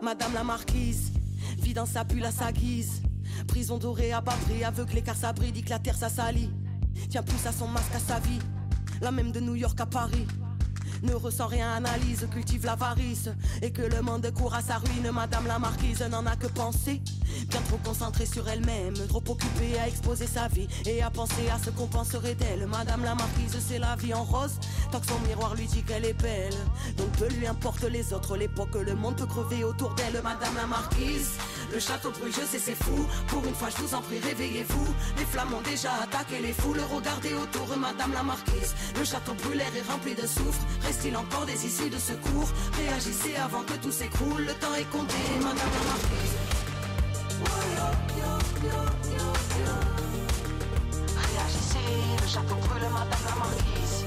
Madame la marquise vit dans sa bulle à sa guise. Prison dorée à bas prix, aveuglé car ça brille, dit que la terre ça salit. Tient plus à son masque à sa vie, la même de New York à Paris. Ne ressent rien, analyse, cultive l'avarice et que le monde court à sa ruine. Madame la marquise n'en a que penser, bien trop concentrée sur elle-même, trop occupée à exposer sa vie et à penser à ce qu'on penserait d'elle. Madame la marquise, c'est la vie en rose, tant que son miroir lui dit qu'elle est belle. Donc peu lui importe les autres, l'époque, le monde peut crever autour d'elle. Madame la marquise, le château brûle, je sais c'est fou. Pour une fois je vous en prie, réveillez-vous. Les flammes ont déjà attaqué les foules, regardez autour. Madame la marquise, le château brûle, l'air est rempli de soufre. Reste-t-il encore des issues de secours? Réagissez avant que tout s'écroule, le temps est compté. Madame la marquise, réagissez, le château brûle, madame la marquise.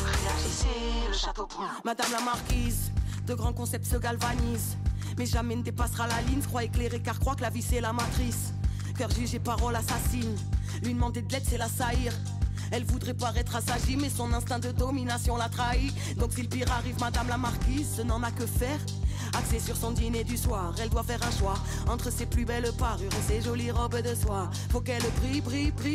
Réagissez, le château brûle. Madame la marquise, de grands concepts se galvanisent, mais jamais ne dépassera la ligne. Croit éclairé car croit que la vie c'est la matrice. Cœur jugé, parole assassine. Lui demander de l'aide c'est l'assaillir. Elle voudrait paraître assagie, mais son instinct de domination l'a trahi. Donc si le pire arrive, madame la marquise n'en a que faire. Axée sur son dîner du soir, elle doit faire un choix entre ses plus belles parures et ses jolies robes de soie. Faut qu'elle brille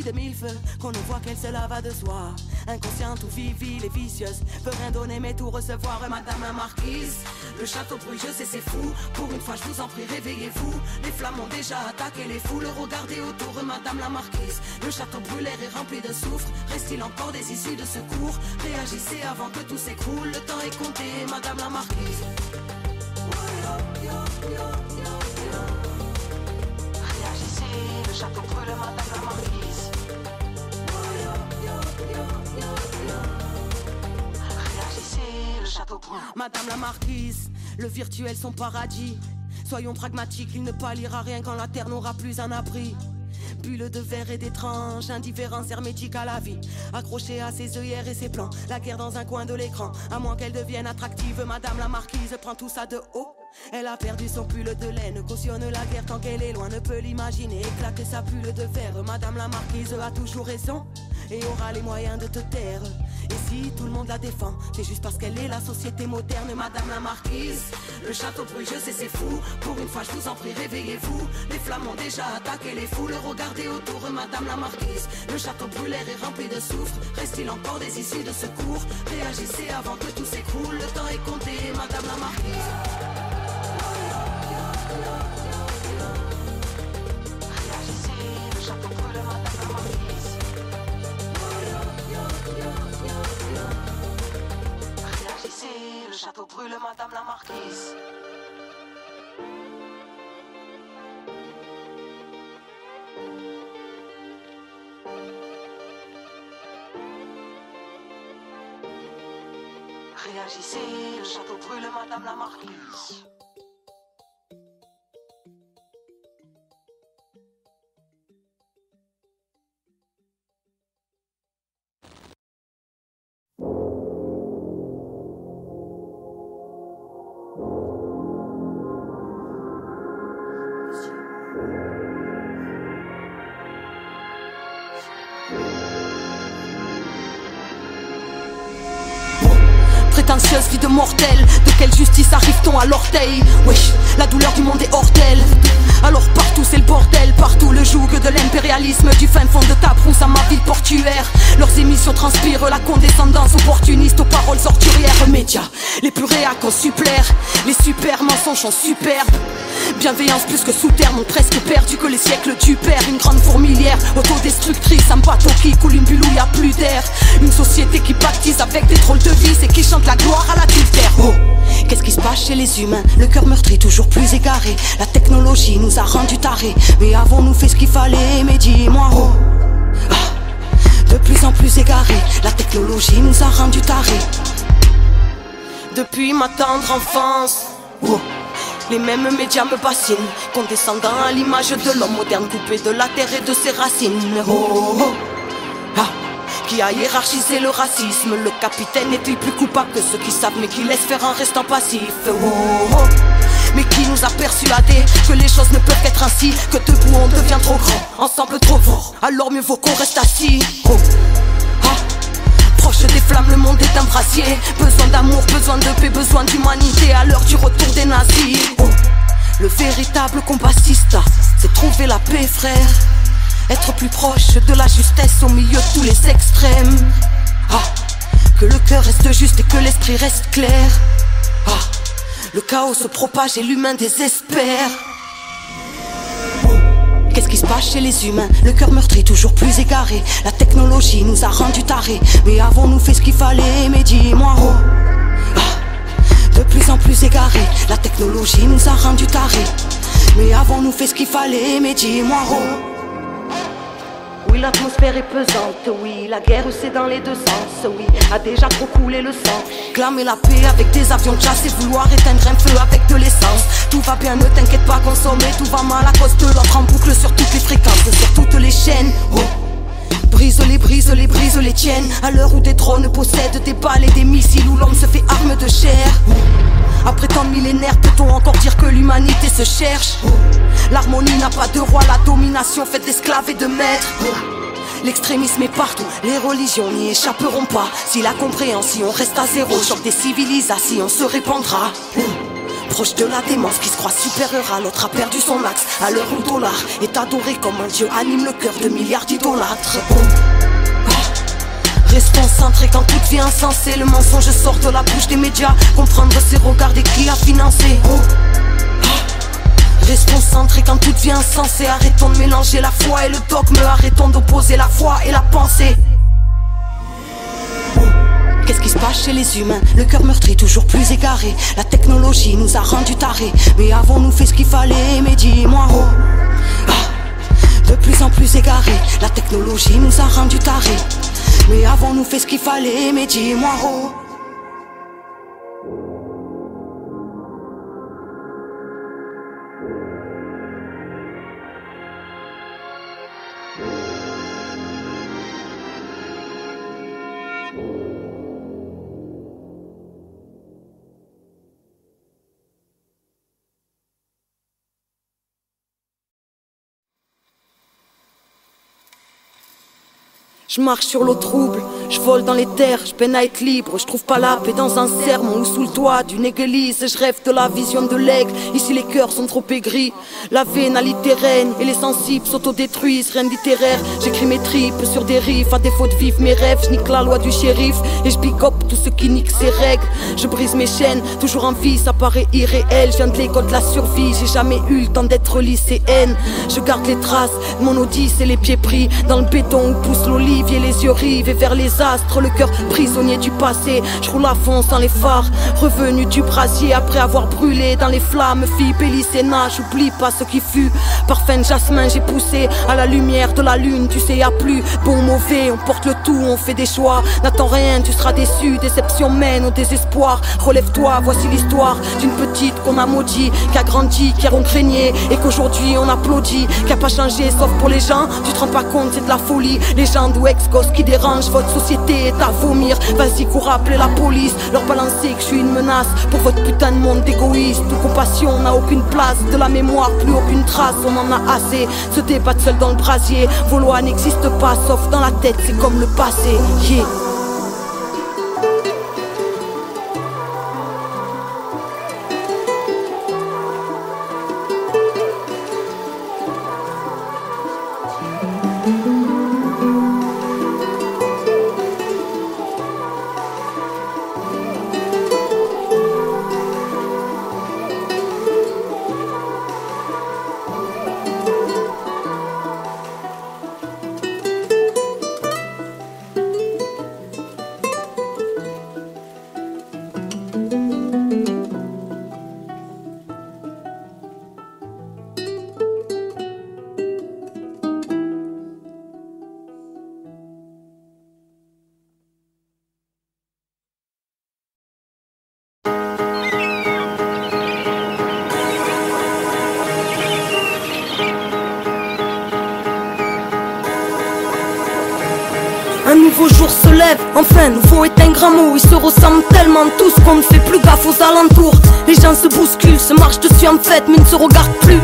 de mille feux, qu'on ne voit qu'elle se lave de soi. Inconsciente ou vivile et vicieuse, peut rien donner mais tout recevoir. Madame la marquise, le château brûle, je sais c'est fou. Pour une fois je vous en prie, réveillez-vous. Les flammes ont déjà attaqué les foules, regardez autour. Madame la marquise, le château brûle, l'air est rempli de soufre. Reste-t-il encore des issues de secours? Réagissez avant que tout s'écroule, le temps est compté. Madame la marquise, réagissez, le château brûle, madame la marquise. Réagissez, le château brûle. Madame la marquise, le virtuel son paradis. Soyons pragmatiques, il ne pâlira rien quand la terre n'aura plus un abri. Bulle de verre et d'étrange, indifférence hermétique à la vie. Accrochée à ses œillères et ses plans, la guerre dans un coin de l'écran. À moins qu'elle devienne attractive, madame la marquise prend tout ça de haut. Elle a perdu son pull de laine, cautionne la guerre tant qu'elle est loin, ne peut l'imaginer. Éclater sa bulle de verre, madame la marquise a toujours raison et aura les moyens de te taire. Et si tout le monde la défend, c'est juste parce qu'elle est la société moderne. Madame la marquise, le château brûle, je sais c'est fou. Pour une fois je vous en prie, réveillez-vous. Les flammes ont déjà attaqué les foules, regardez autour. Madame la marquise, le château brûle, l'air est rempli de soufre. Reste-t-il encore des issues de secours? Réagissez avant que tout s'écroule, le temps est compté. Madame la marquise, réagissez, le château brûle, madame la marquise. Réagissez, le château brûle, madame la marquise. Réagissez, le château brûle, madame la marquise. Prétentieuse vie de mortel, de quelle justice arrive-t-on à l'orteil? Wesh, la douleur du monde est hors d'elle. Alors partout c'est le bordel, partout le joug de l'impérialisme. Du fin fond de ta brousse à ma ville portuaire, leurs émissions transpirent la condescendance opportuniste aux paroles orturières. Médias, les plus réacs en supplèrent, les super mensonges sont superbes. Bienveillance plus que sous terme, ont presque perdu que les siècles du père. Une grande fourmilière, autodestructrice, un bateau qui coule, une bulle où y a plus d'air. Une société qui baptise avec des drôles de vis et qui chante la gloire à la terre. Oh, qu'est-ce qui se passe chez les humains? Le cœur meurtri, toujours plus égaré. La technologie nous a rendus tarés, mais avons-nous fait ce qu'il fallait? Mais dis-moi, oh, de plus en plus égaré. La technologie nous a rendus tarés. Depuis ma tendre enfance, oh, les mêmes médias me bassinent, condescendant à l'image de l'homme moderne coupé de la terre et de ses racines. Oh, oh, ah, qui a hiérarchisé le racisme? Le capitaine est-il plus coupable que ceux qui savent mais qui laissent faire en restant passif? Oh, oh, mais qui nous a persuadé que les choses ne peuvent qu'être ainsi? Que debout on devient trop grand, ensemble trop fort, alors mieux vaut qu'on reste assis. Oh, ah, proche des flammes, le monde est un brasier. Besoin d'amour, besoin de paix, besoin d'humanité à l'heure du retour des nazis. Oh. Le véritable combattista, c'est trouver la paix, frère. Être plus proche de la justesse au milieu de tous les extrêmes. Ah. Que le cœur reste juste et que l'esprit reste clair. Ah. Le chaos se propage et l'humain désespère. Qu'est-ce qui se passe chez les humains? Le cœur meurtri, toujours plus égaré. La technologie nous a rendus tarés. Mais avons-nous fait ce qu'il fallait? Mais dis-moi, oh. Ah. De plus en plus égaré. La technologie nous a rendus tarés. Mais avons-nous fait ce qu'il fallait? Mais dis-moi, oh. Oui, l'atmosphère est pesante, oui. La guerre c'est dans les deux sens, oui. A déjà trop coulé le sang. Clamer la paix avec des avions de chasse et vouloir éteindre un feu avec de l'essence. Tout va bien, ne t'inquiète pas, consommer. Tout va mal à cause de l'autre en boucle sur toutes les fréquences, sur toutes les chaînes. Oh. Brise les tiennes. À l'heure où des drones possèdent des balles et des missiles, où l'homme se fait arme de chair. Après tant de millénaires, peut-on encore dire que l'humanité se cherche? L'harmonie n'a pas de roi, la domination faite d'esclaves et de maîtres. L'extrémisme est partout, les religions n'y échapperont pas. Si la compréhension reste à zéro, choc des civilisations se répandra. Proche de la démence qui se croit supérieure à l'autre a perdu son axe. À l'heure où le dollar est adoré comme un dieu anime le cœur de milliards d'idolâtres. Restons centrés quand tout devient insensé. Le mensonge sort de la bouche des médias. Comprendre c'est regarder qui a financé. Restons centrés quand tout devient insensé. Arrêtons de mélanger la foi et le dogme. Arrêtons d'opposer la foi et la pensée. Qu'est-ce qui se passe chez les humains? Le cœur meurtri, toujours plus égaré. La technologie nous a rendus tarés. Mais avons-nous fait ce qu'il fallait? Mais dis-moi, oh. Ah. De plus en plus égaré. La technologie nous a rendus tarés. Mais avons-nous fait ce qu'il fallait? Mais dis-moi, oh. Je marche sur l'eau trouble, je vole dans les terres, je peine à être libre. Je trouve pas la paix dans un sermon ou sous le toit d'une église. Je rêve de la vision de l'aigle, ici les cœurs sont trop aigris. La vénalité et les sensibles s'autodétruisent. Rien de littéraire, j'écris mes tripes sur des riffs. À défaut de vivre mes rêves, je nique la loi du shérif. Et je big up tous ceux qui niquent ses règles. Je brise mes chaînes, toujours en vie, ça paraît irréel. Je viens de l'école de la survie, j'ai jamais eu le temps d'être lycéenne. Je garde les traces de mon odyssée et les pieds pris dans le béton où pousse l'olive. Les yeux rivés vers les astres, le cœur prisonnier du passé. Je roule à fond sans les phares, revenu du brasier après avoir brûlé dans les flammes. Fille Pélicéna, j'oublie pas ce qui fut. Parfum de jasmin, j'ai poussé à la lumière de la lune. Tu sais, y'a plus bon ou mauvais, on porte le tout, on fait des choix. N'attends rien, tu seras déçu. Déception mène au désespoir. Relève-toi, voici l'histoire d'une petite qu'on a maudit, qui a grandi, qui a craigné et qu'aujourd'hui on applaudit. Qui a pas changé sauf pour les gens, tu te rends pas compte, c'est de la folie. Les gens d'où ex-gosse qui dérange, votre société est à vomir. Vas-y, cours appeler la police, leur balancer que je suis une menace pour votre putain de monde d'égoïste. Où compassion n'a aucune place, de la mémoire plus aucune trace. On en a assez, se débattre seul dans le brasier. Vos lois n'existent pas, sauf dans la tête, c'est comme le passé. Yeah. Un nouveau jour se lève, enfin nouveau est un grand mot. Ils se ressemblent tellement tous qu'on ne fait plus gaffe aux alentours. Les gens se bousculent, se marchent dessus en fête mais ne se regardent plus.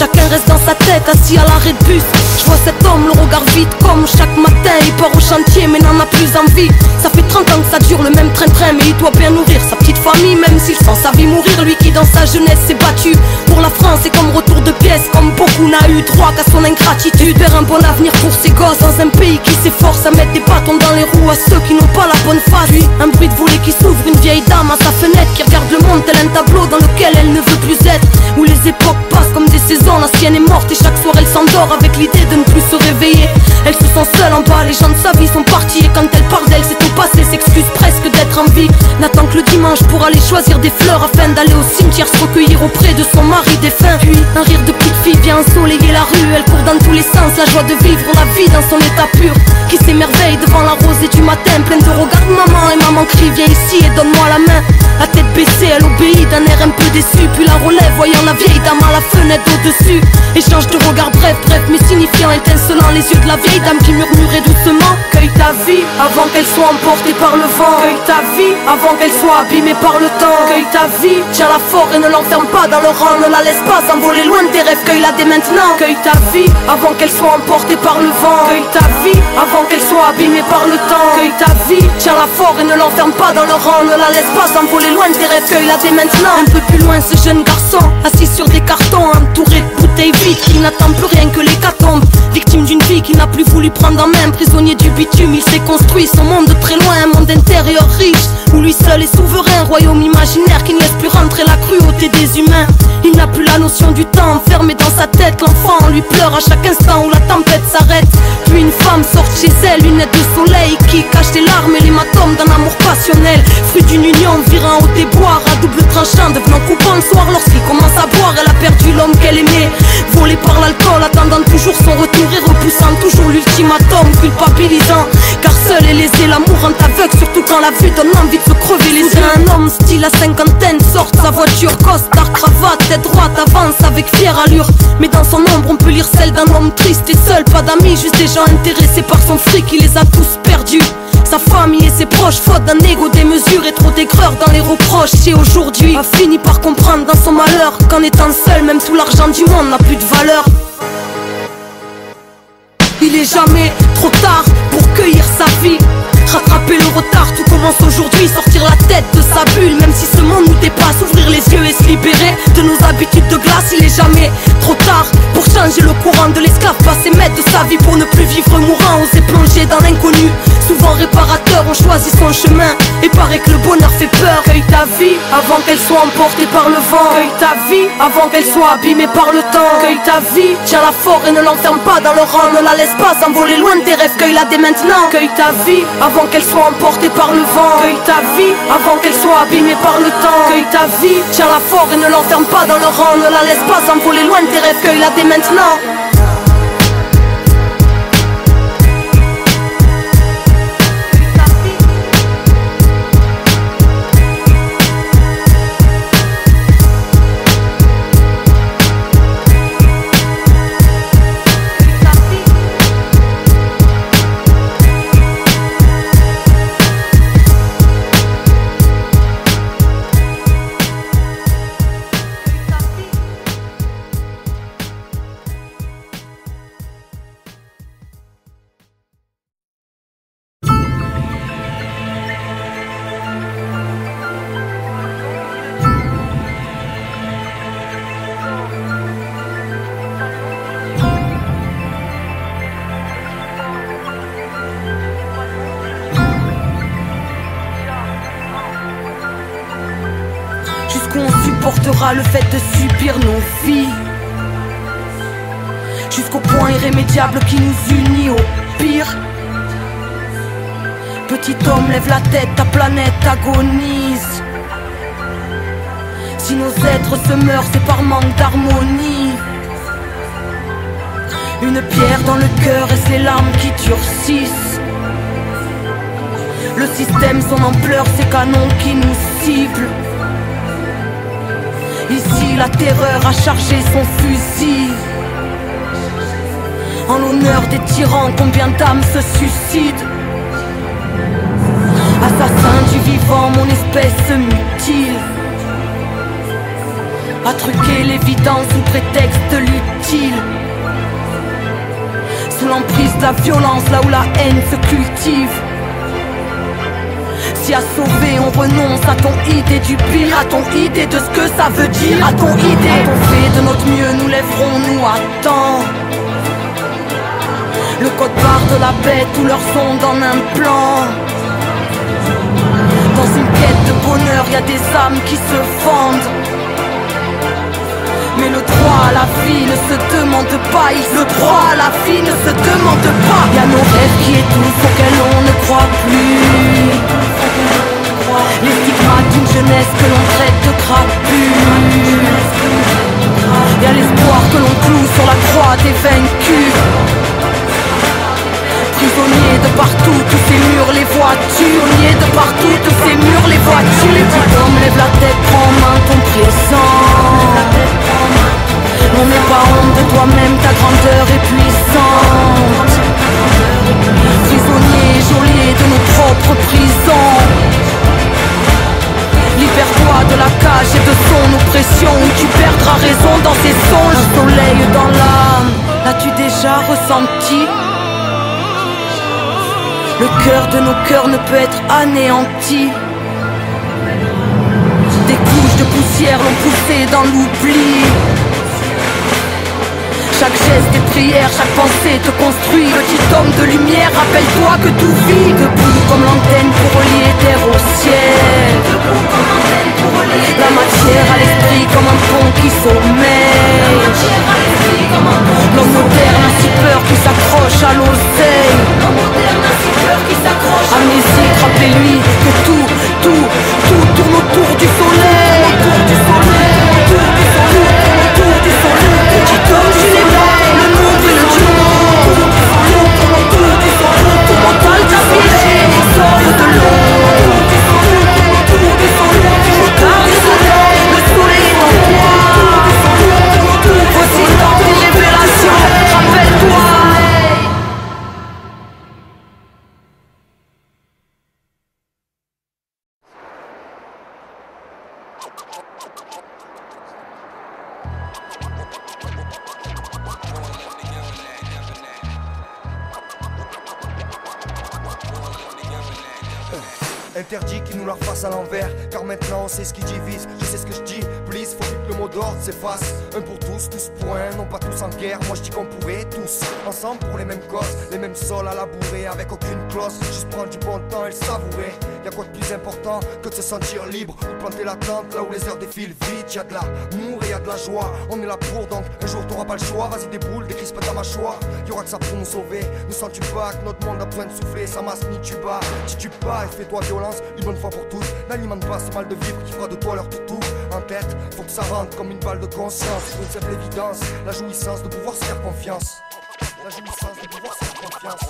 chacun reste dans sa tête, assis à l'arrêt de bus. Je vois cet homme, le regard vide comme chaque matin. Il part au chantier mais n'en a plus envie. Ça fait 30 ans que ça dure le même train-train, mais il doit bien nourrir sa petite famille, même s'il sent sa vie mourir. Lui qui dans sa jeunesse s'est battu pour la France, et comme retour de pièce, comme beaucoup n'a eu droit qu'à son ingratitude. Faire un bon avenir pour ses gosses dans un pays qui s'efforce à mettre des bâtons dans les roues à ceux qui n'ont pas la bonne face. Puis un bruit de volet qui s'ouvre, une vieille dame à sa fenêtre qui regarde le monde tel un tableau dans lequel elle ne veut plus être. Où les époques passent comme des saisons, la sienne est morte et chaque soir elle s'endort avec l'idée de ne plus se réveiller. Elle se sent seule en bas, les gens de sa vie sont partis, et quand elle parle d'elle c'est au passé, s'excuse presque d'être en vie. N'attend que le dimanche pour aller choisir des fleurs afin d'aller au cimetière se recueillir auprès de son mari défunt. Puis un rire de petite fille vient ensoleiller la rue, elle court dans tous les sens, la joie de vivre la vie dans son état pur, qui s'émerveille devant la rosée du matin, pleine de regards de maman, et maman crie viens ici et donne-moi la main. La tête baissée, elle obéit d'un air un peu déçu, puis la relève voyant la vieille dame à la fenêtre au-dessus. Échange de regards bref mais signifiant, étincelant, les yeux de la vieille dame qui murmurait doucement: cueille ta vie avant qu'elle soit emportée par le vent. Cueille ta vie avant qu'elle soit abîmée par le temps. Cueille ta vie, tiens-la fort et ne l'enferme pas dans le rang. Ne la laisse pas s'envoler loin de tes rêves, cueille-la dès maintenant. Cueille ta vie avant qu'elle soit emportée par le vent. Cueille ta vie avant qu'elle soit abîmée par le temps. Cueille ta vie, tiens-la fort et ne l'enferme pas dans le rang. Ne la laisse pas s'envoler loin de tes rêves, cueille-la dès maintenant. Un peu plus loin, ce jeune garçon, assis sur des cartons, entouré de bouteilles vides, qui n'attend plus rien que l'hécatombe. Victime d'une vie qui n'a plus voulu prendre en main, prisonnier du bitume, il s'est construit son monde de très loin. Un monde intérieur riche, où lui seul est souverain. Royaume imaginaire qui ne laisse plus rentrer la cruauté des humains. Il n'a plus la notion du temps, enfermé dans sa tête. L'enfant lui pleure à chaque instant où la tempête s'arrête. Puis une femme sort chez elle, lunettes de soleil, qui cache les larmes et l'hématome d'un amour passionnel. Fruit d'une union virant au déboire, à double tranchant, devenant coupant le soir lorsqu'il commence à boire. Elle a perdu l'homme qu'elle aimait, volé par l'alcool, attendant toujours son retour et repoussant toujours l'ultimatum, culpabilisant. Car seul est lésé, l'amour rend aveugle, surtout quand la vue donne envie de se crever les yeux. Un homme style à cinquantaine sort de sa voiture, costard, cravate, tête droite, avance avec fière allure. Mais dans son ombre on peut lire celle d'un homme triste et seul, pas d'amis, juste des gens intéressés par son fric, il les a tous perdus. Sa famille et ses proches, faute d'un égo démesuré, trop d'aigreur dans les reproches. Et aujourd'hui a fini par comprendre dans son malheur qu'en étant seul, même tout l'argent du monde n'a plus de valeur. Il est jamais trop tard pour cueillir sa vie, rattraper le retard, tout commence aujourd'hui. Sortir la tête de sa bulle, même si ce monde nous dépasse. Ouvrir les yeux et se libérer de nos habitudes de glace. Il est jamais trop tard pour changer le courant de l'esclave, passer maître de sa vie pour ne plus vivre mourant. Oser plonger dans l'inconnu, souvent réparateur, on choisit son chemin. Et paraît que le bonheur fait peur. Cueille ta vie avant qu'elle soit emportée par le vent. Cueille ta vie avant qu'elle soit abîmée par le temps. Cueille ta vie, tiens-la fort et ne l'enferme pas dans le rang. Ne la laisse pas s'envoler loin de tes rêves, cueille-la dès maintenant. Cueille ta vie avant qu'elle soit emportée par le vent. Cueille ta vie avant qu'elle soit abîmée par le temps. Cueille ta vie, tiens-la fort et ne l'enferme pas dans le rang. Ne la laisse pas s'envoler loin de tes rêves, cueille-la dès maintenant. Le fait de subir nos vies, jusqu'au point irrémédiable qui nous unit au pire. Petit homme, lève la tête, ta planète agonise. Si nos êtres se meurent, c'est par manque d'harmonie. Une pierre dans le cœur et ses larmes qui durcissent. Le système, son ampleur, ses canons qui nous ciblent. Ici la terreur a chargé son fusil. En l'honneur des tyrans, combien d'âmes se suicident. Assassin du vivant, mon espèce se mutile. à truquer l'évidence sous prétexte de l'utile. Sous l'emprise de la violence, là où la haine se cultive. Si à sauver on renonce à ton idée du pire, à ton idée de ce que ça veut dire, à ton idée qu'on fait de notre mieux, nous lèverons-nous à temps. Le code barre de la bête, tous leurs sondes en un plan. Dans une quête de bonheur, y a des âmes qui se fendent. Mais le droit à la vie ne se demande pas. Le droit à la vie ne se demande pas. Y a nos rêves qui étouffent, auxquels on ne croit plus. Les stigmates d'une jeunesse que l'on traite de crapule. Y a l'espoir que l'on cloue sur la croix des vaincus. Prisonniers de partout, tous ces murs, les voitures. Niés de partout, tous ces murs, les voitures. Les petits hommes, lève la tête, prends en main ton présent. On n'est pas honte de toi-même, ta grandeur est puissante. Prisonniers, geôliers de nos propres prisons. Libère-toi de la cage et de son oppression, où tu perdras raison dans ces songes. Un soleil dans l'âme, l'as-tu déjà ressenti? Le cœur de nos cœurs ne peut être anéanti. Des couches de poussière l'ont poussé dans l'oubli. Chaque geste est prière, chaque pensée te construit. Petit homme de lumière, rappelle-toi que tout vit. Debout comme l'antenne pour relier terre au ciel. La matière à l'esprit comme un pont qui sommeille. L'homme moderne a si peur qu'il s'accroche à l'oseille. Amnésique, rappelez-lui que tout tourne autour du soleil. Autour du soleil, autour du soleil, autour du soleil. Petit homme du réveil, le monde et le jour. Autour du soleil, tout mental t'affiché. Sors de l'eau. Autour du soleil, regarde du soleil. Le soleil est en toi. Voici dans tes révélations, rappelle-toi. Interdit qu'ils nous la refassent à l'envers, car maintenant on sait ce qui divise. Je sais ce que je dis, please, faut vite que le mot d'ordre s'efface. Un pour tous pour un, non pas tous en guerre. Moi je dis qu'on pourrait tous, ensemble pour les mêmes causes. Les mêmes sols à labourer, avec aucune clause. Juste prendre du bon temps et le savourer. Y'a quoi de plus important que de se sentir libre, ou planter la tente là où les heures défilent vite. Y'a de l'amour et y'a de la joie, on est là pour, donc un jour t'auras pas le choix. Vas-y déboule, décrispe ta mâchoire. Y'aura que ça pour nous sauver, nous sens-tu pas que notre monde a besoin de souffler. Ça masse ni tu bats, tu pas et fais-toi violence une bonne fois pour toutes. N'alimente pas ce mal de vivre qui fera de toi leur toutou. En tête, faut que ça rentre comme une balle de conscience. Pour une simple évidence, la jouissance de pouvoir se faire confiance. La jouissance de pouvoir se faire confiance.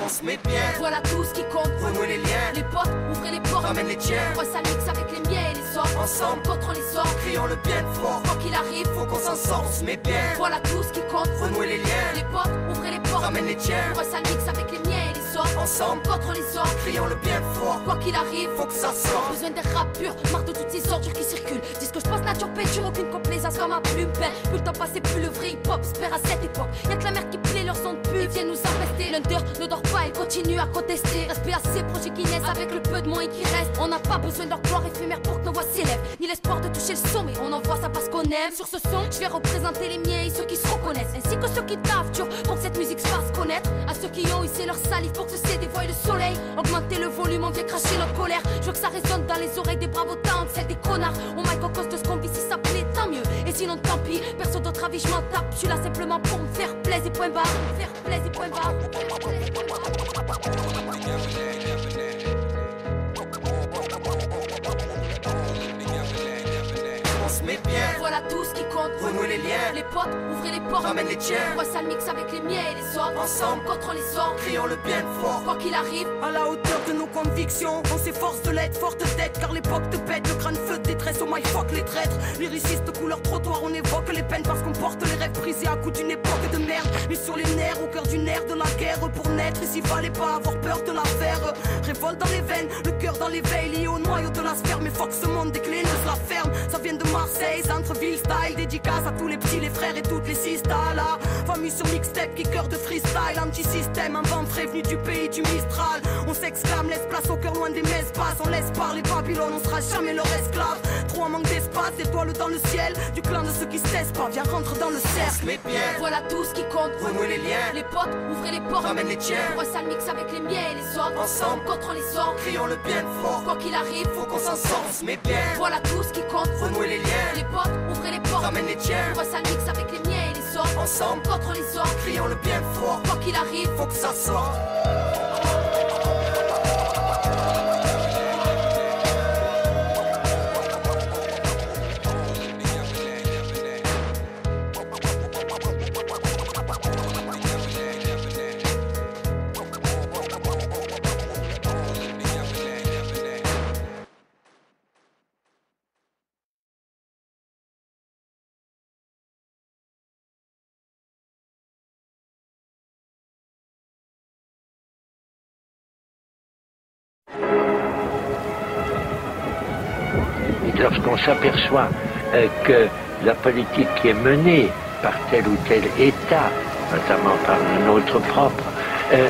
On se met bien, voilà tout ce qui compte. renouer les liens, Les potes, ouvrez les portes, ramène les tiens. on ça mixe avec les miens et les sorts. Ensemble, contre les sorts, crions le bien fort. quoi qu'il arrive, Faut qu'on s'en sorte, on se met bien, voilà tout ce qui compte. renouer les liens, Les potes, ouvrez les portes, ramène les tiens. on ça mixe avec les miens et les sorts. Ensemble, contre les sorts, crions le bien fort. quoi qu'il arrive, Faut que ça sorte. besoin des rap purs, marre de toutes ces ordures qui circulent. Dis ce que je pense, nature peinture, aucune complaisance comme ma plume peint. Plus le temps passé, plus le vrai hip-hop se perd à cette époque. Y'a que la mer qui plaît, leur son de pub. Ils viennent nous empester, l'hunter ne dort pas, il continue à contester. Respect à ces projets qui naissent avec le peu de moyens qui reste. On n'a pas besoin de leur gloire éphémère pour que nos voix s'élèvent, ni l'espoir de toucher le sommet. On envoie ça parce qu'on aime. Sur ce son, je vais représenter les miens et ceux qui se reconnaissent, ainsi que ceux qui taffent dur pour que cette musique se fasse connaître. À ceux qui ont hissé leur salive pour que ceci dévoile le soleil. Augmenter le volume, on vient cracher notre colère. Je veux que ça résonne dans les oreilles des bravos tantes, celles des connards. On mic en cause de ce qu'on vit, si ça plaît, tant mieux. Et sinon, tant pis, perso d'autre avis, je m'en tape. Je suis là simplement pour me faire plaisir, point barre. Faire plaisir, point barre. On se met bien, Voilà tout ce qui compte. compte, renouer les liens. Les potes, ouvrez les portes, ramène les tiens. Moi ça mixe avec les miens et les autres. Ensemble, contre les autres, crions le bien fort. Quoi qu'il arrive, à la hauteur de nos convictions, on s'efforce de l'être, forte tête, car l'époque te pète, le crâne feu de détresse, oh my fuck les traîtres. Lyriciste couleur trottoir, on évoque les peines parce qu'on porte les rêves brisés à coups d'une époque de merde. Mais sur les nerfs, au cœur du nerf de la guerre, pour naître, ici fallait pas avoir peur de la faire. Révolte dans les veines, le cœur dans les veilles, lié au noyau de la sphère. Mais fuck ce monde des clés, ne se la ferme. Ça vient de Marseille, centre-ville style, dédicace à tous les petits, les frères et toutes les sistas là. Famille sur mixtape, kicker de freestyle, anti-système, un vent frais venu du pays du Mistral. On s'exclame, laisse place au cœur loin des messes-passes. On laisse parler Babylone, on sera jamais leur esclave. Trop en manque d'espace, étoiles dans le ciel. Du clan de ceux qui se taisent pas, viens rentre dans le cercle. Mais bien, voilà tout ce qui compte, renouer les liens. Les potes, ouvrez les portes, ramène les tiens. Moi ça mixe avec les miens et les autres. Ensemble, contre les autres, crions le bien fort. Quoi qu'il arrive, faut qu'on s'en sorte. Mais bien, voilà tout ce qui compte, renouer les liens. Les potes, ouvrez les portes, ramène les tiens. Moi ça mixe avec les miens et les autres. Ensemble, contre les autres, crions le bien fort. Quoi qu'il arrive, faut que ça sorte. Lorsqu'on s'aperçoit que la politique qui est menée par tel ou tel État, notamment par le nôtre propre,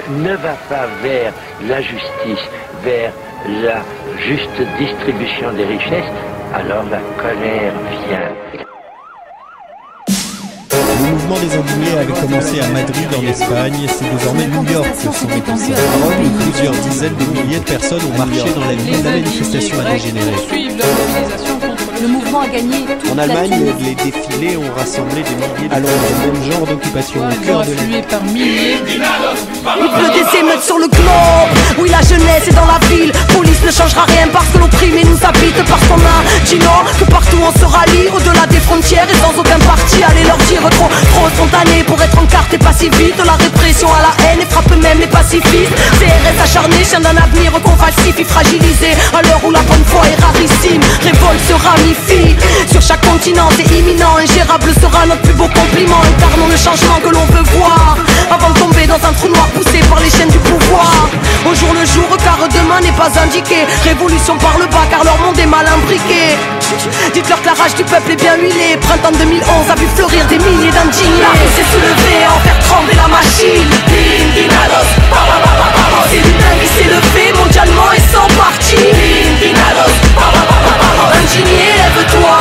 ne va pas vers la justice, vers la juste distribution des richesses, alors la colère vient. Le mouvement des indignés avait commencé à Madrid en Espagne, c'est désormais New York que sont étendues à Rome où plusieurs dizaines de milliers de personnes ont marché dans la ville. La manifestation a dégénéré. Le mouvement a gagné toute en Allemagne, les défilés ont rassemblé des milliers de alors le même genre d'occupation au cœur de l'île. par milliers. Il pleut des émeutes sur le globe. Oui, la jeunesse est dans la ville. Police ne changera rien parce que l'opprimé nous habite. Parce qu'on a dit non, que partout on se rallie. Au-delà des frontières et sans aucun parti. Allez leur dire trop spontané pour être en carte et pas si vite. La répression à la haine et frappe même les pacifistes. CRS acharné, chien d'un avenir qu'on falsifie, fragilisé. À l'heure où la bonne foi est rarissime, révolte se ramifie. Sur chaque continent c'est imminent. Ingérable sera notre plus beau compliment. Incarnons le changement que l'on veut voir avant de tomber dans un trou noir poussé par les chaînes du pouvoir. Au jour le jour car demain n'est pas indiqué. Révolution par le bas car leur monde est mal imbriqué. Dites-leur que la rage du peuple est bien huilée. Printemps 2011 a vu fleurir des milliers d'indignés. La rue s'est soulevée en faire trembler la machine. Indignados, c'est l'humain qui s'est levé mondialement et sans parti. Indignados, indigné, lève-toi.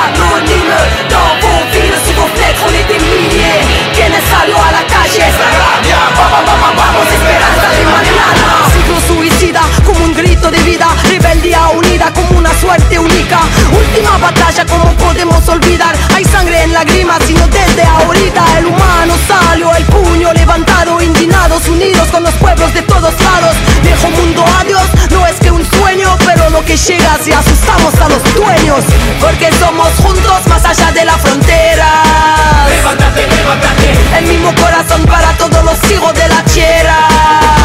Anonyme, dans vos villes, sous vos fenêtres, on est des milliers. Quienes salió a la calle, vamos, esperanza de mañana. Ciclo suicida, como un grito de vida. Rebeldía unida, como una suerte única. Última batalla, como podemos olvidar. Hay sangre en lágrimas, sino desde ahorita. El humano salió, el puño levantado. Indignados, unidos con los pueblos de todos lados. Viejo mundo, adiós, no es que un sueño, pero lo que llega si asustamos a los dueños. Porque somos juntos más allá de la frontera. Levántate, levántate. El mismo corazón para todos los hijos de la tierra.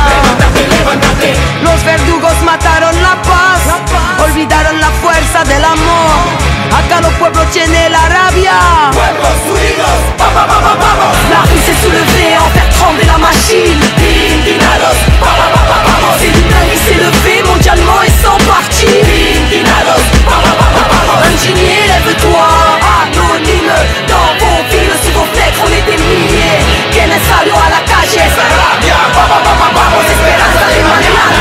Levántate, levántate. Los verdugos mataron la paz, olvidaron la fuerza del amor. Acá los pueblos tienen la rabia. Pueblos unidos, vamos. La rue s'est soulevée en faire trembler la machine. Indignados, vamos. C'est l'humain qui s'est levé mondialement et sans parti. Indignados, vamos. Indigné, lève-toi. Anonyme, dans vos villes, sous vos fenêtres, on est des milliers. Quienes salió a la calle, vamos, esperanza de mañana.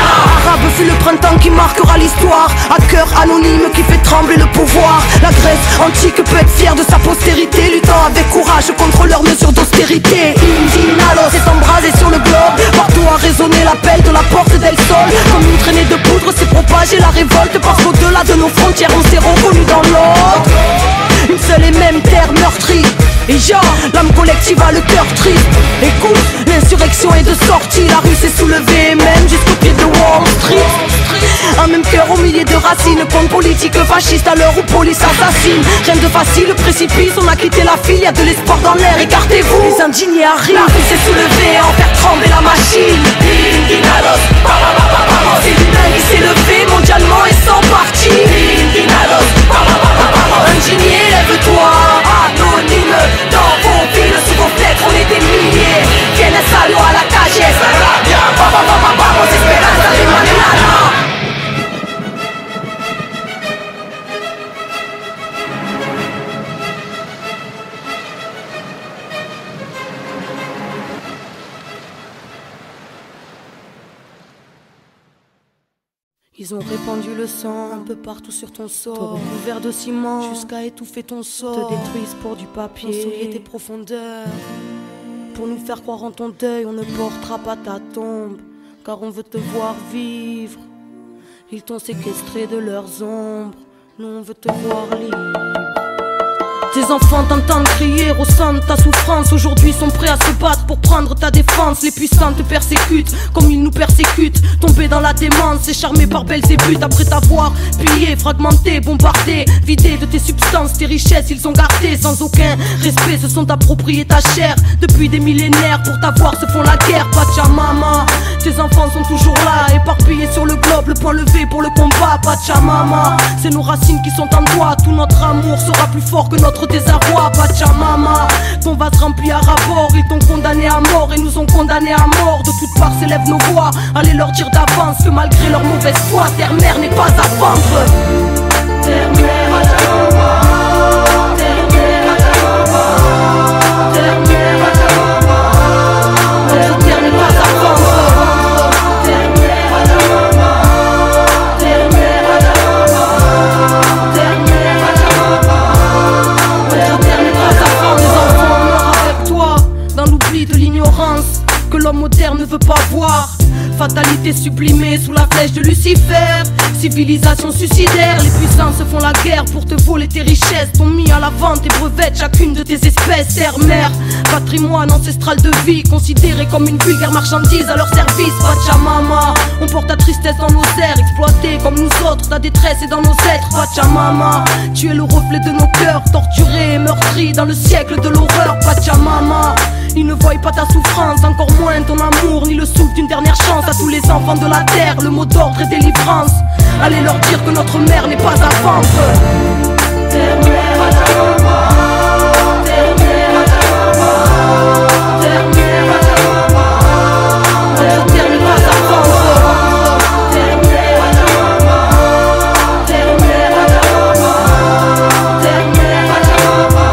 Arabe fut le printemps qui marquera l'histoire. À cœur anonyme qui fait trembler le pouvoir. La Grèce antique peut être fière de sa postérité, luttant avec courage contre leurs mesures d'austérité. Indignados s'est embrasé sur le globe. Partout a résonné l'appel de la porte del Sol. Comme une traînée de poudre s'est propagée la révolte. Parce qu'au-delà de nos frontières on s'est reconnu dans l'autre. Une seule et même terre meurtrie. Et genre, l'âme collective a le cœur triste. Écoute, l'insurrection est de sortie. La rue s'est soulevée même jusqu'au pied de Wall Street. En même cœur au milieu de racines. Compte politique fasciste à l'heure où police assassine. Rien de facile, le précipice, on a quitté la file. Y'a de l'espoir dans l'air, écartez-vous. Les indignés arrivent, la rue s'est soulevée, en faire trembler la machine. Indignados, c'est l'humain qui s'est levé mondialement et sans parti. Indignados, indigné, lève-toi. Anonyme, dans vos villes, sous vos fenêtres, on est des milliers. Tienes algo a la calle, vamos, esperanza de mañana. Ils ont répandu le sang un peu partout sur ton sort, te recouvert de ciment jusqu'à étouffer ton sort, te détruisent pour du papier, souiller tes profondeurs. Pour nous faire croire en ton deuil, on ne portera pas ta tombe, car on veut te voir vivre. Ils t'ont séquestré de leurs ombres, nous on veut te voir libre. Tes enfants t'entendent crier, ressentent ta souffrance. Aujourd'hui sont prêts à se battre pour prendre ta défense. Les puissants te persécutent comme ils nous persécutent. Tombés dans la démence, charmés par Belzébuth. Après t'avoir pillé, fragmenté, bombardé, vidé de tes substances, tes richesses ils ont gardé. Sans aucun respect se sont appropriés ta chair. Depuis des millénaires pour t'avoir se font la guerre. Pachamama, tes enfants sont toujours là, éparpillés sur le globe, le point levé pour le combat. Pachamama, c'est nos racines qui sont en toi. Tout notre amour sera plus fort que notre désarroi. Pachamama, ton vase rempli à rapport. Ils t'ont condamné à mort et nous ont condamnés à mort. De toutes parts s'élèvent nos voix, allez leur dire d'avance que malgré leur mauvaise foi, terre-mère n'est pas à vendre. Terre-mère, Pachamama, terre-mère, Pachamama, terre-mère, Pachamama, notre terre n'est pas à vendre. Terre-mère, Pachamama, terre-mère, Pachamama, terre-mère, Pachamama, notre terre n'est pas à vendre. Les enfants meurent avec toi dans l'oubli de l'ignorance que l'homme moderne ne veut pas voir. Fatalité sublimée sous la flèche de Lucifer. Civilisation suicidaire, les puissants se font la guerre pour te voler tes richesses. T'ont mis à la vente et brevettes chacune de tes espèces. Terre-mère, patrimoine ancestral de vie, considéré comme une vulgaire marchandise à leur service. Pachamama, on porte ta tristesse dans nos airs, exploité comme nous autres, ta détresse est dans nos êtres. Pachamama, tu es le reflet de nos cœurs, torturés et meurtris dans le siècle de l'horreur. Pachamama, ils ne voient pas ta souffrance, encore moins ton amour, ni le souffle d'une dernière chance. À tous les enfants de la terre, le mot d'ordre est délivrance. Allez leur dire que notre mère n'est pas à vendre. Terre-mère, Pachamama, terre-mère, Pachamama, terre-mère, Pachamama, notre terre n'est pas à vendre. Terre-mère, Pachamama, terre-mère, Pachamama, terre-mère, Pachamama,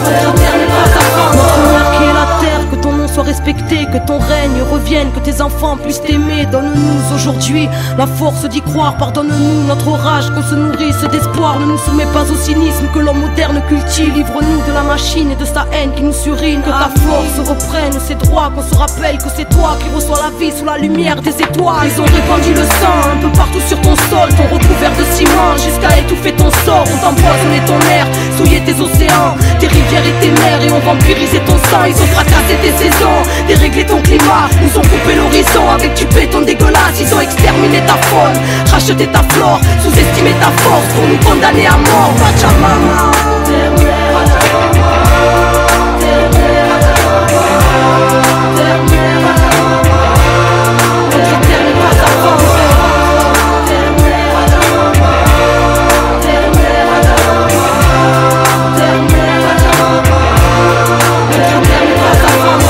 notre terre n'est pas à vendre. Notre mère qui est la terre, que ton nom soit respecté, que ton règne revienne, que tes enfants puissent t'aimer. Donne-nous aujourd'hui la force d'y croire, pardonne-nous notre rage, qu'on se nourrisse d'espoir. Ne nous soumets pas au cynisme que l'homme moderne cultive. Livre-nous de la machine et de sa haine qui nous surine. Que ta force reprenne ses droits, qu'on se rappelle que c'est toi qui reçois la vie sous la lumière des étoiles. Ils ont répandu le sang un peu partout sur ton sol, t'ont recouvert de ciment jusqu'à étouffer ton sort. On t'empoisonné ton air, souillé tes océans, tes rivières et tes mers, et ont vampirisé ton sang. Ils ont fracassé tes saisons, déréglé ton climat, nous ont coupé l'horizon avec du béton dégueulasse. Ils ont exterminé ta faune, racheté ta flore, sous-estimé ta force pour nous condamner à mort. Pachamama, terre-mère, Pachamama, terre-mère, Pachamama, terre-mère, Pachamama, notre terre n'est pas à vendre. Terre-mère, Pachamama, terre-mère, Pachamama, terre-mère, Pachamama, notre terre n'est pas à vendre.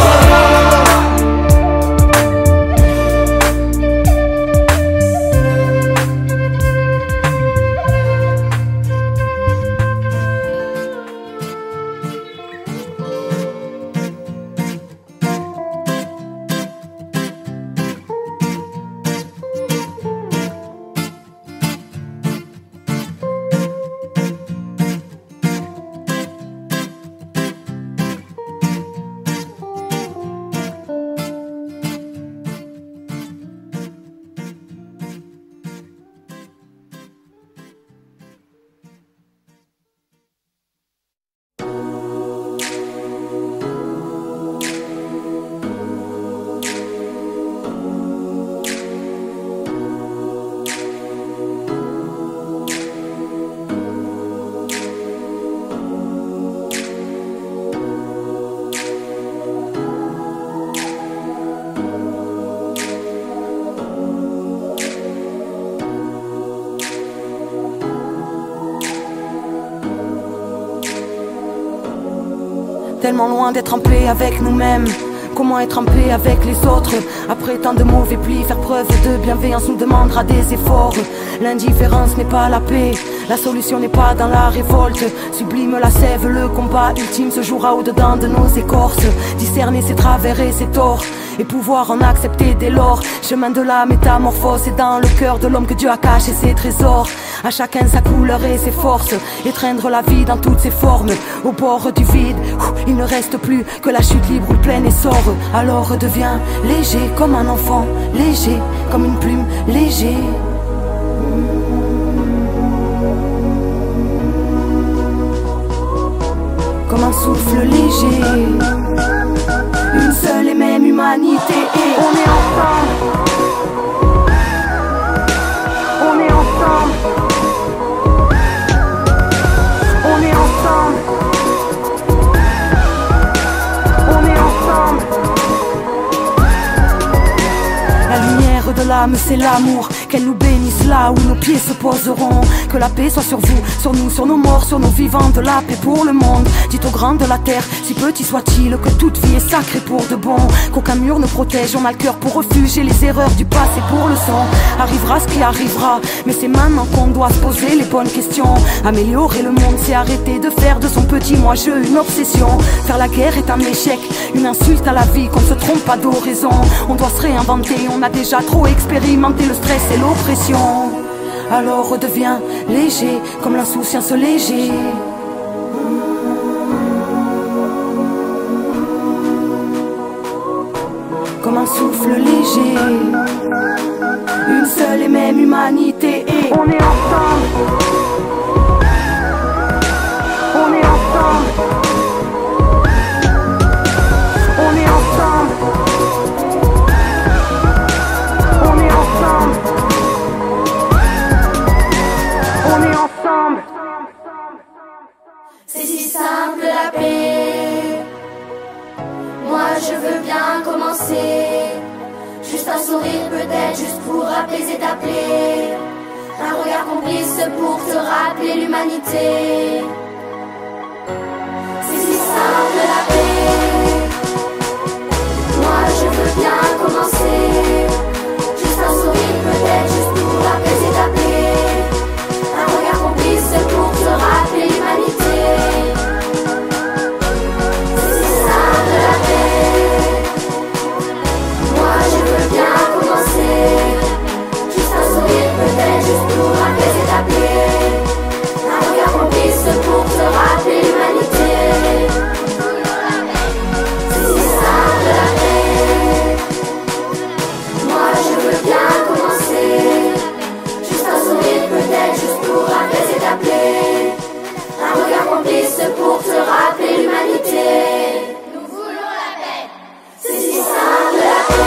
tellement loin d'être en paix avec nous-mêmes. Comment être en paix avec les autres? Après tant de mauvais plis, faire preuve de bienveillance nous demandera des efforts. L'indifférence n'est pas la paix, la solution n'est pas dans la révolte. Sublime la sève, le combat ultime se jouera au-dedans de nos écorces. Discerner ses travers et ses torts, et pouvoir en accepter dès lors. Chemin de la métamorphose, c'est dans le cœur de l'homme que Dieu a caché ses trésors. À chacun sa couleur et ses forces, étreindre la vie dans toutes ses formes. Au bord du vide, il ne reste plus que la chute libre ou le plein essor. Alors redeviens léger comme un enfant, léger comme une plume, léger. Comme un souffle léger, une seule et même humanité, et on est ensemble. On est ensemble. On est ensemble. On est ensemble. La lumière de l'âme, c'est l'amour. Qu'elle nous bénisse là où nos pieds se poseront. Que la paix soit sur vous, sur nous, sur nos morts, sur nos vivants. De la paix pour le monde. Dites aux grands de la terre, si petit soit-il, que toute vie est sacrée pour de bon. Qu'aucun mur ne protège, on a le cœur pour refuge. Et les erreurs du passé pour leçon. Arrivera ce qui arrivera, mais c'est maintenant qu'on doit se poser les bonnes questions. Améliorer le monde, c'est arrêter de faire de son petit moi-je une obsession. Faire la guerre est un échec, une insulte à la vie, qu'on ne se trompe pas d'horizon. On doit se réinventer, on a déjà trop expérimenté le stress et l'oppression. Alors redeviens léger, comme l'insouciance léger. Comme un souffle léger, une seule et même humanité, et on est ensemble. On est ensemble. On est ensemble. On est ensemble. On est ensemble. C'est si simple la paix. Moi je veux bien commencer. Juste un sourire peut-être, juste pour apaiser ta plaie. Un regard complice pour te rappeler l'humanité. C'est si simple la paix. Moi je veux bien commencer. Juste un sourire peut-être, juste pour apaiser ta plaie. Un regard complice pour te rappeler l'humanité. C'est si simple la paix. Moi je veux bien commencer. Juste un sourire peut-être, juste pour apaiser ta plaie. Un regard complice pour te rappeler l'humanité. C'est si simple la paix. Moi je veux bien commencer. Juste un sourire peut-être, juste pour apaiser ta plaie. Un regard complice pour te rappeler l'humanité. Nous voulons la paix. C'est si simple la paix.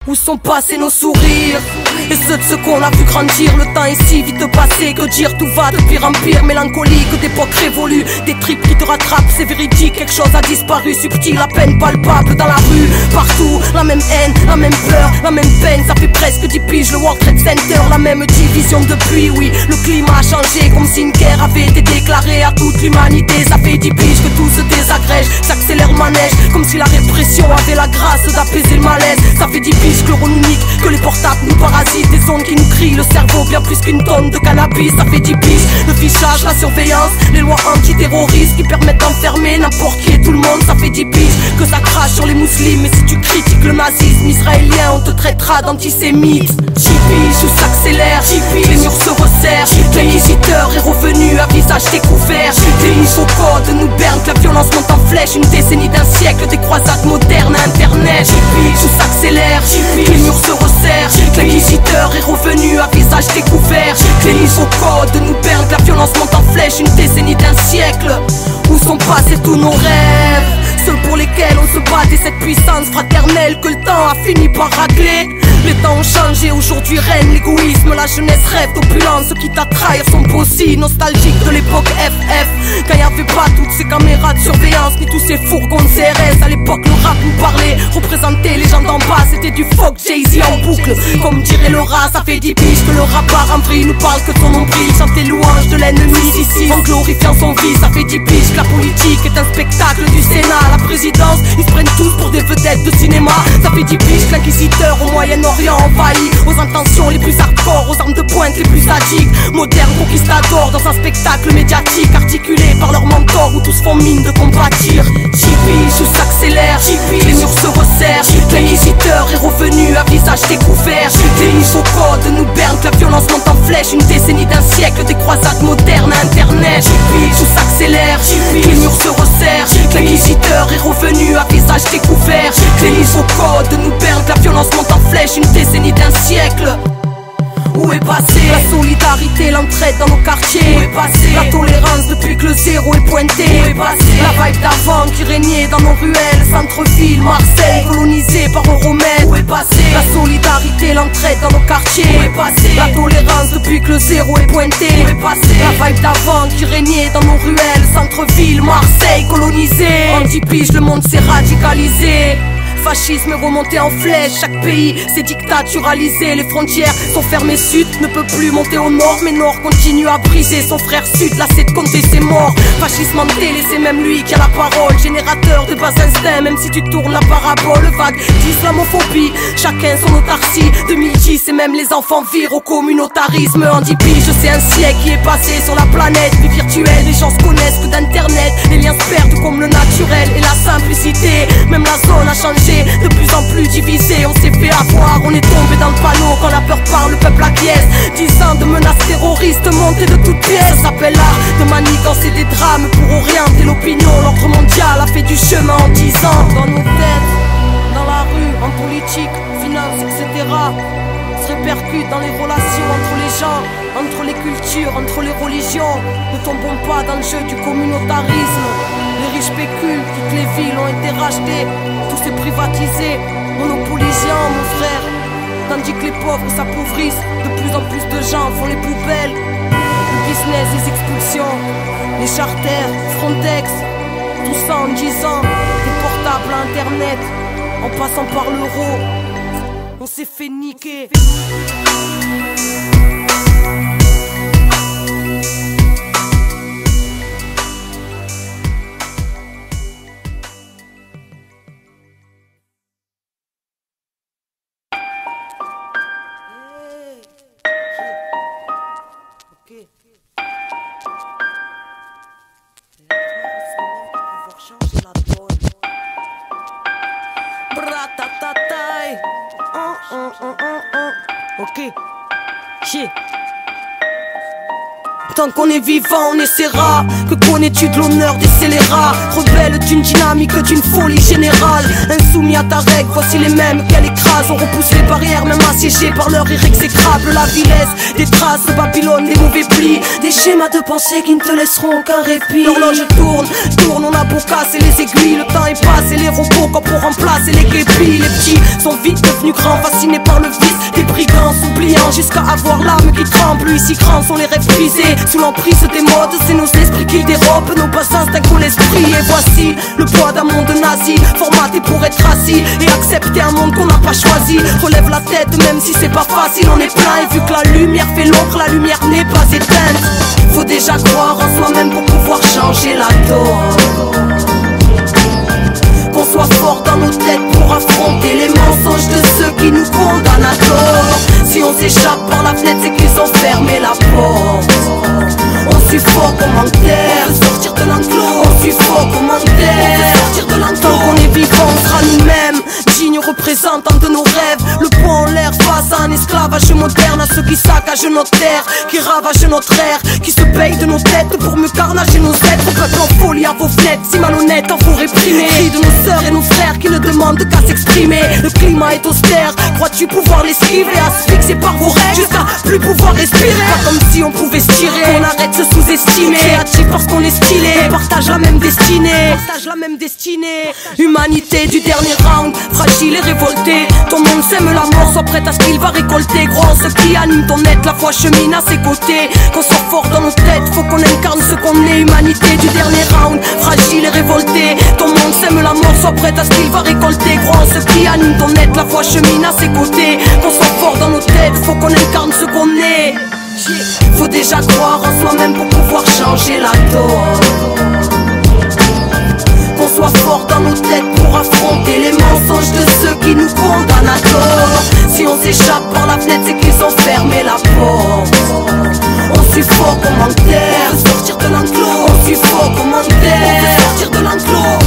Où sont passés nos sourires et ceux de ceux qu'on a vu grandir? Le temps est si vite passé, que dire, tout va de pire en pire. Mélancolique d'époque révolue, des tripes qui te rattrapent, c'est véridique. Quelque chose a disparu, subtil, à peine palpable dans la rue. Partout, la même haine, la même peur, la même peine. Ça fait presque 10 piges, le World Trade Center, la même division depuis. Oui, le climat a changé, comme si une guerre avait été déclarée à toute l'humanité. Ça fait 10 piges que tout se désagrège, s'accélère manège, comme si la répression avait la grâce d'apaiser le malaise. Ça fait 10 piges que le rôle unique, que les portables nous parasitent, des ondes qui nous crient le cerveau bien plus qu'une tonne de cannabis. Ça fait 10 piges, le fichage, la surveillance, les lois antiterroristes qui permettent d'enfermer n'importe qui et tout le monde. Ça fait 10 piges que ça crache sur les musulmans, mais si tu critiques le nazisme israélien, on te traitera d'antisémite. 10 piges où s'accélère, les murs se resserrent, l'inquisiteur est revenu à visage découvert. Les niveaux codes nous bernent, que la violence monte en flèche, une décennie d'un siècle, des croisades modernes à internet. 10 piges où s'accélère, les murs se resserrent, l'inquisiteur est revenu à visage découvert. Les niveaux codes nous bernent, que la violence monte en flèche, une décennie d'un siècle. Où sont passés tous nos rêves, ceux pour lesquels on se battait, cette puissance fraternelle que le temps a fini par racler. Les temps ont changé, aujourd'hui règne l'égoïsme, la jeunesse rêve d'opulence, ceux qui t'attrahent sont aussi nostalgiques de l'époque FF, quand y avait pas toutes ces caméras de surveillance, ni tous ces fourgons de CRS. À l'époque le rap nous parlait, représentait les gens d'en bas, c'était du folk Jay-Z en boucle. Comme dirait Laura, ça fait 10 piges que le rappeur en vrille nous parle que de son nombril, chante les louanges de l'ennemi ici, en glorifiant son vice. Ça fait 10 piges que la politique est un spectacle du Sénat, la présidence, ils se prennent tous pour des vedettes de cinéma. Ça fait 10 piges que l'inquisiteur au Moyen-Orient envahi, aux intentions les plus hardcore, aux armes de pointe les plus sadiques, moderne conquistador dans un spectacle médiatique, articulé par leurs mentors où tous font mine de compatir. 10 piges où s'accélère, les murs se resserrent, l'inquisiteur est revenu à visage découvert. Les niveaux codes nous bernent, que la violence monte en flèche, une décennie d'un siècle, des croisades modernes à internet. 10 piges où s'accélère, les murs se resserrent, l'inquisiteur est revenu à visage découvert. Les niveaux codes nous bernent, que la violence monte en flèche, une décennie d'un siècle. Où est passée la solidarité, l'entraide dans nos quartiers? Où est passée la tolérance depuis que le zéro est pointé? Où est passée la vibe d'avant qui régnait dans nos ruelles, centre-ville, Marseille, colonisée par nos romaines? Où est passée la solidarité, l'entraide dans nos quartiers? Où est passée la tolérance depuis que le zéro est pointé? Où est passée la vibe d'avant qui régnait dans nos ruelles, centre-ville, Marseille, colonisée? En 10 piges, le monde s'est radicalisé. Fascisme est remonté en flèche, chaque pays s'est dictaturalisé. Les frontières sont fermées, sud ne peut plus monter au nord, mais nord continue à briser son frère sud, lassé de compter ses morts. Fascisme en télé, c'est même lui qui a la parole, générateur de bas instincts, même si tu tournes la parabole. Vague d'islamophobie, chacun son autarcie. 2010 et même les enfants virent au communautarisme. En 10 piges, c'est un siècle qui est passé sur la planète. Vie virtuelle, les gens se connaissent que d'internet. Les liens se perdent comme le naturel et la simplicité. Même la zone a changé, de plus en plus divisé, on s'est fait avoir, on est tombé dans le panneau. Quand la peur parle, le peuple acquiesce. 10 ans de menaces terroristes montées de toutes pièces. Ça s'appelle l'art de manigancer des drames pour orienter l'opinion. L'ordre mondial a fait du chemin en 10 ans. Dans nos têtes, dans la rue, en politique, finance, etc. Se répercute dans les relations entre les gens, entre les cultures, entre les religions. Ne tombons pas dans le jeu du communautarisme. Les riches spéculent, toutes les villes ont été rachetées, tout s'est privatisé, monopolisant mon frère. Tandis que les pauvres s'appauvrissent, de plus en plus de gens font les poubelles. Le business, les expulsions, les charters, Frontex, tout ça en 10 ans. Des portables à internet, en passant par l'euro, on s'est fait niquer. Ok, yeah. Tant qu'on est vivant, on essaiera. Que connais-tu de l'honneur des scélérats? Rebelle d'une dynamique, d'une folie générale. Insoumis à ta règle, voici les mêmes qu'elle écrase. On repousse les barrières, même assiégés par leur exécrable. La vilesse, des traces, Babylone, des mauvais plis. Des schémas de pensée qui ne te laisseront aucun répit. L'horloge tourne, on a beau casser les aiguilles. Le temps est passé, les robots quand pour remplacer les képis. Les petits sont vite devenus grands, fascinés par le vice des brigands, s'oubliant jusqu'à avoir l'âme qui tremble. Ici grands sont les rêves brisés, sous l'emprise des modes, c'est nos esprits qui dérobent nos bas instincts qu'on l'esprit. Et voici le poids d'un monde nazi, formaté pour être assis et accepter un monde qu'on n'a pas choisi. Relève la tête même si c'est pas facile, on est plein. Et vu que la lumière fait l'ombre, la lumière n'est pas éteinte. Faut déjà croire en soi-même pour pouvoir changer la donne. on s'échappe par la fenêtre, c'est qu'ils ont fermé la porte. On suffoque, on manque d'air, sortir de l'enclos. On suffoque, on manque d'air, sortir de l'enclos. Tant qu'on est vivant, on sera nous-mêmes, dignes représentants de nos rêves. Le poing en l'air face à un esclavage moderne, à ceux qui saccagent notre terre, qui ravagent notre air, qui se payent de nos têtes pour mieux carnager nos êtres. Peuple en folie à vos fenêtres, si malhonnête, en faut réprimer. Cris de nos sœurs et nos frères qui ne demandent qu'à s'exprimer. Le climat est austère, crois-tu pouvoir l'esquiver? Asphyxié par vos règles, jusqu'à plus pouvoir respirer. Pas comme si on pouvait se tirer, on arrête de se sous-estimer. Créatif parce qu'on est stylé, on partage la même destinée. Humanité du dernier round, fragile et révoltée. Ton monde sème la mort, sois prête à ce qu'il va récolter. Crois en ce qui anime ton être, la foi chemine à ses côtés. Qu'on soit fort dans nos têtes, faut qu'on incarne ce qu'on est. Humanité du dernier round, fragile et révoltée. Ton monde sème la mort, sois prête à ce qu'il va récolter. Crois en ce qui anime ton être, la foi chemine à ses côtés. Qu'on soit fort dans nos têtes, faut qu'on incarne ce qu'on est. Faut déjà croire en soi-même pour pouvoir changer la donne. Qu'on soit fort dans nos têtes pour affronter les mensonges de ceux qui nous condamnent à tort. Si on s'échappe par la fenêtre, c'est qu'ils ont fermé la porte. On suffoque, on manque d'air, sortir de l'enclos. On suffoque, on manque d'air, sortir de l'enclos.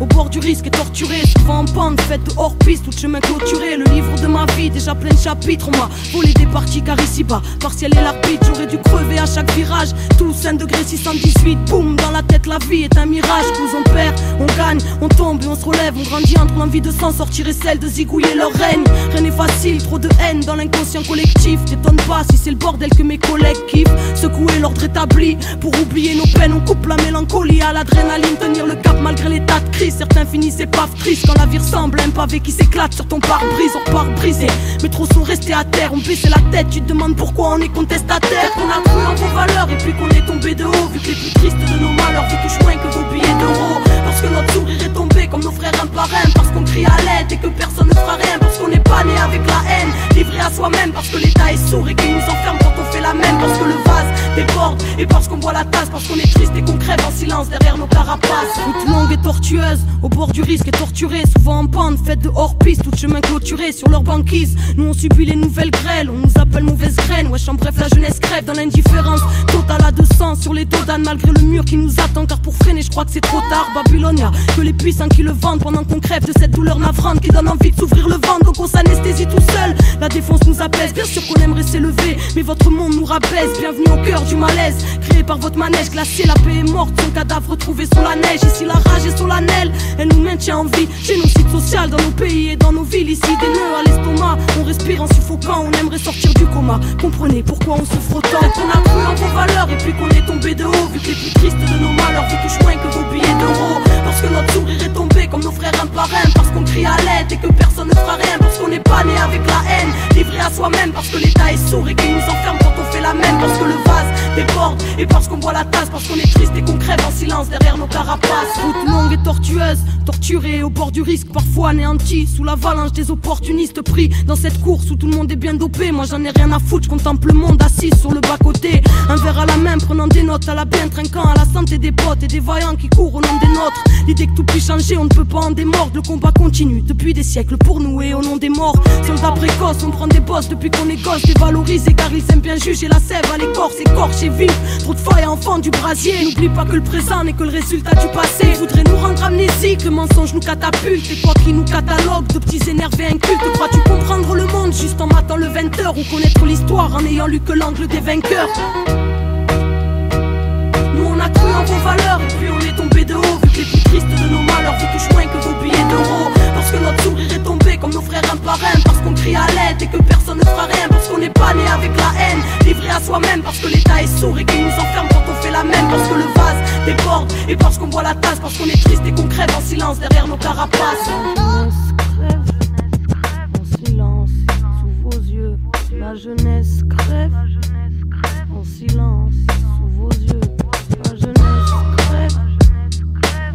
Au bord du risque et torturé, souvent en pente, faite de hors-piste, tout chemin clôturé. Le livre de ma vie, déjà plein de chapitres, on m'a volé des parties car ici-bas, partiel et l'arbitre. J'aurais dû crever à chaque virage, tous 1 degré 618. Boum, dans la tête la vie est un mirage. Nous on perd, on gagne, on tombe et on se relève. On grandit entre l'envie de s'en sortir et celle de zigouiller leur règne. Rien n'est facile, trop de haine dans l'inconscient collectif. T'étonne pas si c'est le bordel que mes collègues kiffent. Secouer l'ordre établi, pour oublier nos peines on coupe la mélancolie à l'adrénaline. Tenir le cap malgré l'état de crise. Certains finissent épave triste quand la vie ressemble à un pavé qui s'éclate sur ton pare-brise. On repart brisé, mais trop sont restés à terre. On baissait la tête, tu te demandes pourquoi on est contestataire. Qu'on a cru en vos valeurs et puis qu'on est tombé de haut. Vu que les plus tristes de nos malheurs vous touchent moins que vos billets d'euros. Parce que notre sourire est tombé comme nos frères un par un. Parce qu'on crie à l'aide et que personne ne fera rien. Parce qu'on n'est pas né avec la haine, livré à soi-même. Parce que l'état est sourd et qu'il nous enferme quand on fait la même. Parce que le vase déborde et parce qu'on boit la tasse. Parce qu'on est triste et qu'on crève en silence derrière nos carapaces. Toute longue et tortueuse, au bord du risque et torturée, souvent en pente, faite de hors-piste, tout chemin clôturé sur leur banquise. Nous on subit les nouvelles grêles, on nous appelle mauvaise graine. Wesh en bref la jeunesse crève dans l'indifférence totale à 200 sur les dos d'âne. Malgré le mur qui nous attend, car pour freiner je crois que c'est trop tard. Babylonia, que les puissants qui le vendent pendant qu'on crève de cette douleur navrante qui donne envie de s'ouvrir le ventre. Donc on s'anesthésie tout seul, la défense nous apaise. Bien sûr qu'on aimerait s'élever, mais votre monde nous rabaisse. Bienvenue au cœur du malaise, créé par votre manège glacé. La paix est morte, son cadavre retrouvé sous la neige. Ici la rage est solennelle, elle nous maintient en vie. Génocide social dans nos pays et dans nos villes. Ici des nœuds à l'estomac, on respire en suffocant. On aimerait sortir du coma, comprenez pourquoi on souffre autant. On a cru en vos valeurs et puis qu'on est tombé de haut. Vu que les plus tristes de nos malheurs vous touchent moins que vos billets d'euros. Parce que notre sourire est tombé comme nos frères un par un. Parce qu'on crie à l'aide et que personne ne fera rien. Parce qu'on n'est pas né avec la haine, livré à soi-même. Parce que l'état est sourd et qu'il nous enferme quand on fait la même. Parce que le vase déborde et parce qu'on boit la tasse. Parce qu'on est triste et qu'on crève en silence derrière nos carapaces. Route longue et tortueuse, torturée au bord du risque, parfois anéantie sous l'avalanche des opportunistes pris dans cette course où tout le monde est bien dopé. Moi j'en ai rien à foutre, je contemple le monde assis sur le bas-côté. Un verre à la main, prenant des notes à la bien, trinquant à la santé des potes et des vaillants qui courent au nom des nôtres. L'idée que tout puisse changer, on ne peut pas en démordre. Le combat continue depuis des siècles pour nous et au nom des morts. Soldats précoces, on prend des bosses depuis qu'on est gosse, dévalorisés car ils aiment bien juger la sève à l'écorce, écorché vif. Trop de failles enfants du brasier. N'oublie pas que le présent n'est que le résultat du passé. Voudrait nous rendre amnésiques, le mensonge nous catapulte. Et toi qui nous catalogue de petits énervés incultes. Crois-tu comprendre le monde juste en matant le 20h ou connaître l'histoire en ayant lu que l'angle des vainqueurs? Nous on a cru en vos valeurs et puis on est tombé de haut. Vu que les plus tristes de nos malheurs vous touchent moins que vos billets d'euros. Parce que notre sourire est tombé comme nos frères un par un. Parce qu'on crie à l'aide et que personne ne fera rien. Parce qu'on n'est pas né avec la haine, livré à soi-même. Parce que l'état est sourd et qu'il nous enferme quand on fait la même. Parce que le vase déborde et parce qu'on boit la tasse. Parce qu'on est triste et qu'on crève en silence derrière nos carapaces. La jeunesse crève en silence sous vos yeux. La jeunesse crève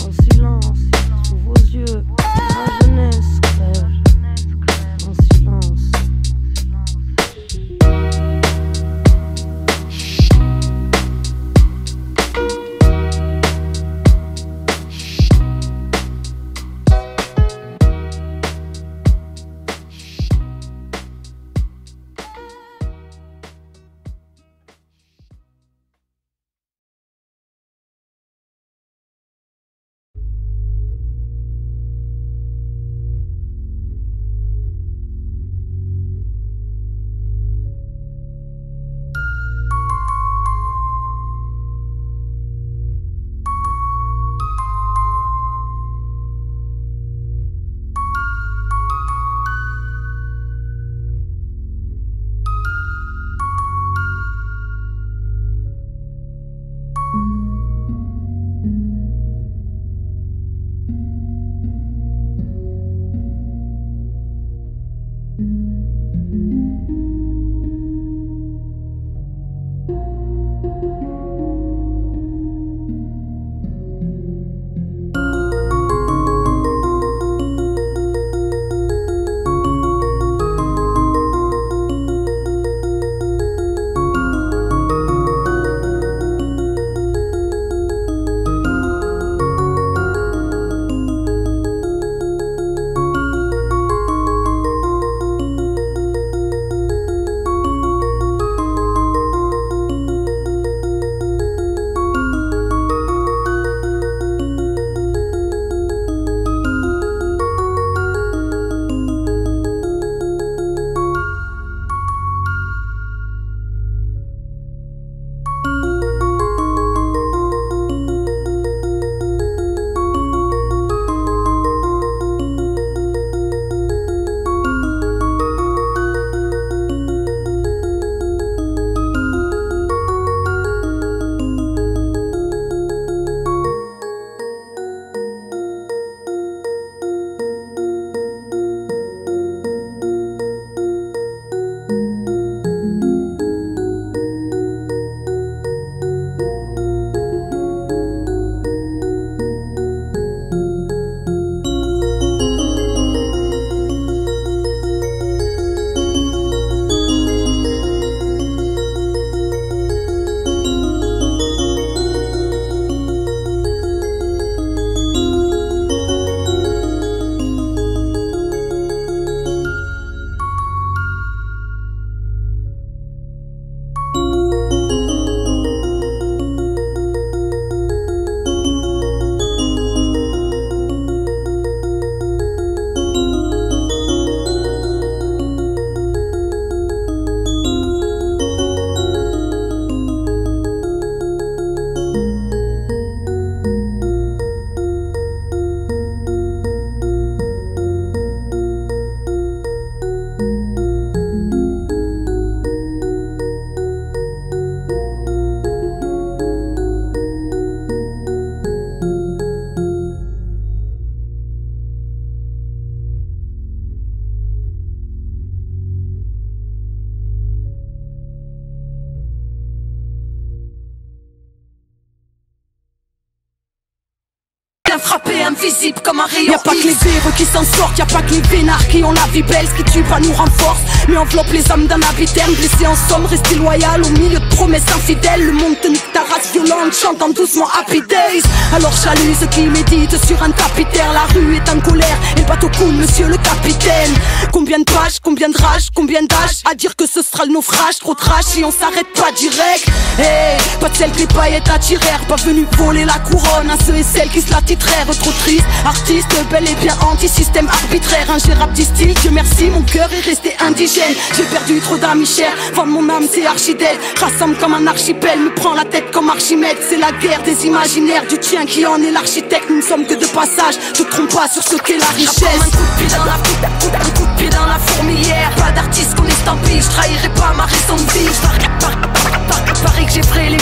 en silence sous vos yeux. La jeunesse crève en silence. Frappé, invisible comme un rayon. Y'a pas que les véreux qui s'en sortent, y'a pas que les vénards qui ont la vie belle. Ce qui tue pas nous renforce, mais enveloppe les hommes d'un habit terme. Blessé en somme, rester loyal au milieu de promesses infidèles. Le monde te nique ta race violente, chantant doucement Happy Days. Alors chalut ceux qui méditent sur un tapis terre. La rue est en colère et le bateau coule, monsieur le capitaine. Combien de pages, combien de rage, combien d'âges à dire que ce sera le naufrage. Trop trash si on s'arrête pas direct. Hey, pas de celle que les paillettes attirèrent. Pas venu voler la couronne à ceux et celles qui se la titrèrent. Trop triste, artiste bel et bien anti-système arbitraire. Ingérable distille, Dieu merci, mon cœur est resté indigène. J'ai perdu trop d'amis chers, vendre mon âme c'est archidèle. Rassemble comme un archipel, me prend la tête comme Archimède. C'est la guerre des imaginaires, du tien qui en est l'architecte. Nous ne sommes que de passage, je te trompe pas sur ce qu'est la richesse. Un coup de pied dans la un coup de pied dans la fourmilière. Pas d'artiste qu'on estampille, je trahirai pas ma raison de vivre. Pareil que j'ai frayé les